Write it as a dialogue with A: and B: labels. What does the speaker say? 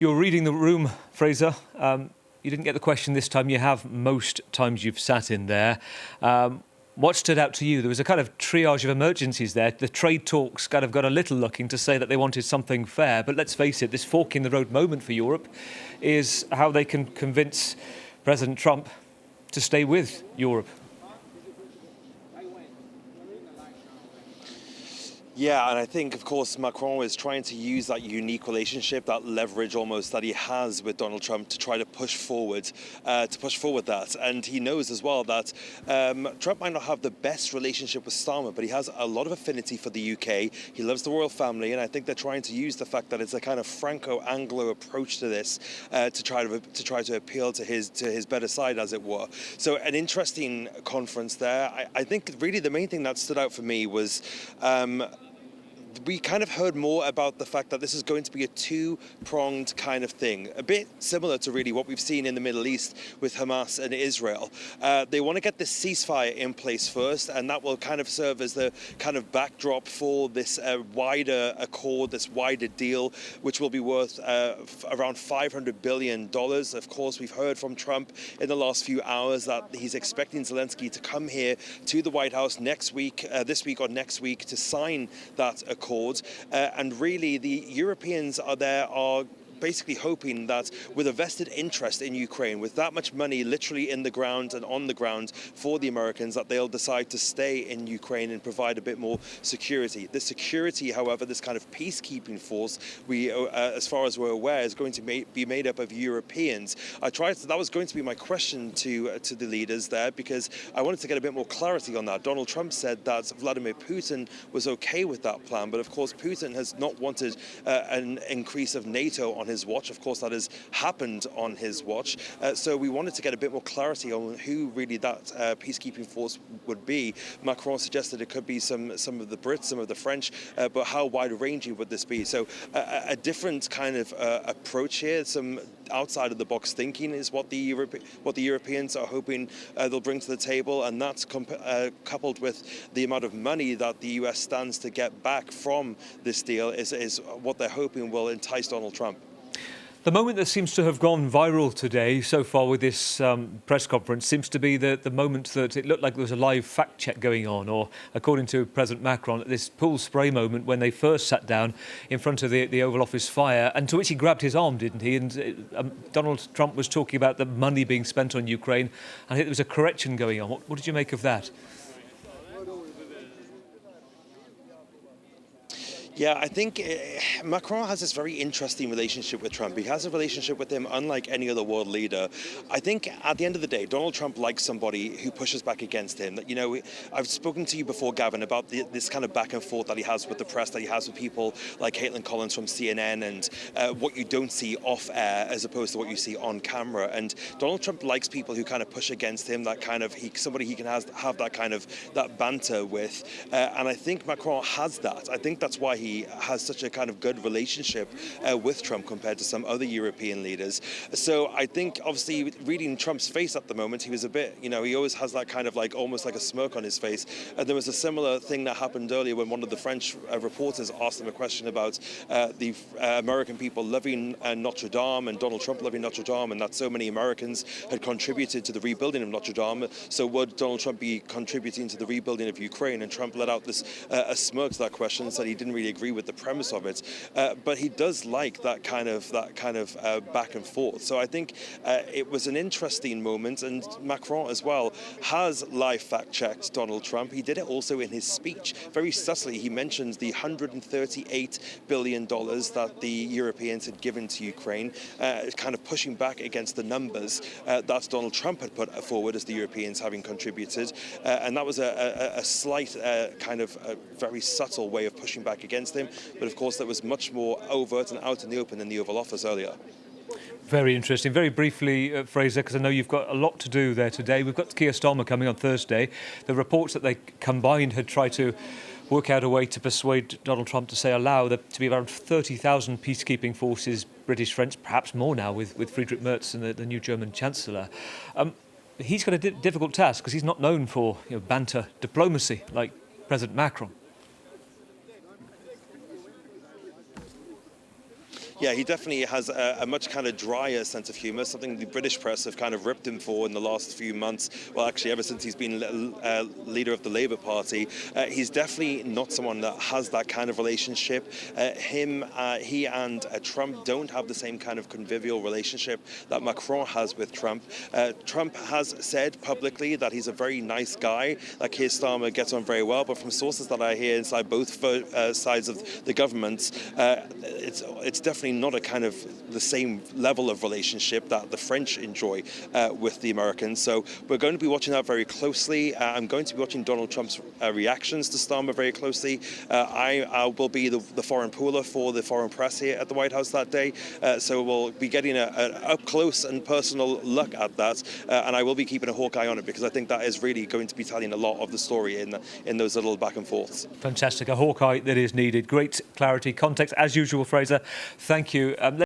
A: You're reading the room, Fraser. You didn't get the question this time. You have most times you've sat in there. What stood out to you? There was a kind of triage of emergencies there. The trade talks kind of got a little looking to say that they wanted something fair. But let's face it, this fork in the road moment for Europe is how they can convince President Trump to stay with Europe.
B: Yeah, and I think, of course, Macron is trying to use that unique relationship, that leverage almost that he has with Donald Trump to try to push forward that. And he knows as well that Trump might not have the best relationship with Starmer, but he has a lot of affinity for the UK. He loves the royal family, and I think they're trying to use the fact that it's a kind of Franco-Anglo approach to this to try to appeal to his better side, as it were. So an interesting conference there. I think really the main thing that stood out for me was we kind of heard more about the fact that this is going to be a two-pronged kind of thing, a bit similar to really what we've seen in the Middle East with Hamas and Israel. They want to get this ceasefire in place first, and that will kind of serve as the kind of backdrop for this wider accord, this wider deal, which will be worth around $500 billion. Of course, we've heard from Trump in the last few hours that he's expecting Zelensky to come here to the White House next week, this week or next week, to sign that accord. And really, the Europeans are basically hoping that with a vested interest in Ukraine, with that much money literally in the ground and on the ground for the Americans, that they'll decide to stay in Ukraine and provide a bit more security. The security, however, this kind of peacekeeping force, as far as we're aware, is going to be made up of Europeans. That was going to be my question to the leaders there, because I wanted to get a bit more clarity on that. Donald Trump said that Vladimir Putin was okay with that plan, but of course Putin has not wanted an increase of NATO on his watch. Of course, that has happened on his watch. So we wanted to get a bit more clarity on who really that peacekeeping force would be. Macron suggested it could be some of the Brits, some of the French, but how wide-ranging would this be? So a different kind of approach here, some outside of the box thinking is what the Europeans are hoping they'll bring to the table, and that's coupled with the amount of money that the US stands to get back from this deal is what they're hoping will entice Donald Trump.
A: The moment that seems to have gone viral today so far with this press conference seems to be the moment that it looked like there was a live fact check going on, or according to President Macron, this pool spray moment when they first sat down in front of the Oval Office fire, and to which he grabbed his arm, didn't he? And Donald Trump was talking about the money being spent on Ukraine, and there was a correction going on. What did you make of that?
B: Yeah, I think Macron has this very interesting relationship with Trump. He has a relationship with him unlike any other world leader. I think at the end of the day, Donald Trump likes somebody who pushes back against him. You know, I've spoken to you before, Gavin, about this kind of back and forth that he has with the press, that he has with people like Caitlin Collins from CNN, and what you don't see off air as opposed to what you see on camera. And Donald Trump likes people who kind of push against him, that kind of somebody he can have that kind of that banter with. And I think Macron has that. I think that's why he has such a kind of good relationship with Trump compared to some other European leaders. So I think, obviously, reading Trump's face at the moment, he was a bit, you know, he always has that kind of like almost like a smirk on his face. And there was a similar thing that happened earlier when one of the French reporters asked him a question about the American people loving Notre Dame and Donald Trump loving Notre Dame, and that so many Americans had contributed to the rebuilding of Notre Dame. So would Donald Trump be contributing to the rebuilding of Ukraine? And Trump let out this a smirk to that question and said he didn't really agree with the premise of it, but he does like that kind of back and forth. So I think it was an interesting moment, and Macron as well has live fact-checked Donald Trump. He did it also in his speech. Very subtly, he mentioned the $138 billion that the Europeans had given to Ukraine, kind of pushing back against the numbers that Donald Trump had put forward as the Europeans having contributed, and that was a slight kind of very subtle way of pushing back against him. But of course, that was much more overt and out in the open in the Oval Office earlier.
A: Very interesting. Very briefly, Fraser, because I know you've got a lot to do there today. We've got Keir Starmer coming on Thursday. The reports that they combined had tried to work out a way to persuade Donald Trump to say allow there to be around 30,000 peacekeeping forces, British, French, perhaps more now with Friedrich Merz and the new German Chancellor. He's got a difficult task because he's not known for banter diplomacy like President Macron.
B: Yeah, he definitely has a much kind of drier sense of humour, something the British press have kind of ripped him for in the last few months. Well, actually, ever since he's been leader of the Labour Party. He's definitely not someone that has that kind of relationship. He and Trump don't have the same kind of convivial relationship that Macron has with Trump. Trump has said publicly that he's a very nice guy, that Keir Starmer gets on very well, but from sources that I hear inside both sides of the government, it's definitely not a kind of the same level of relationship that the French enjoy with the Americans. So we're going to be watching that very closely. I'm going to be watching Donald Trump's reactions to Starmer very closely. I will be the foreign pooler for the foreign press here at the White House that day. So we'll be getting an up close and personal look at that. And I will be keeping a hawk eye on it, because I think that is really going to be telling a lot of the story in those little back and forths.
A: Fantastic. A hawk eye that is needed. Great clarity, context, as usual, Fraser. Thank you.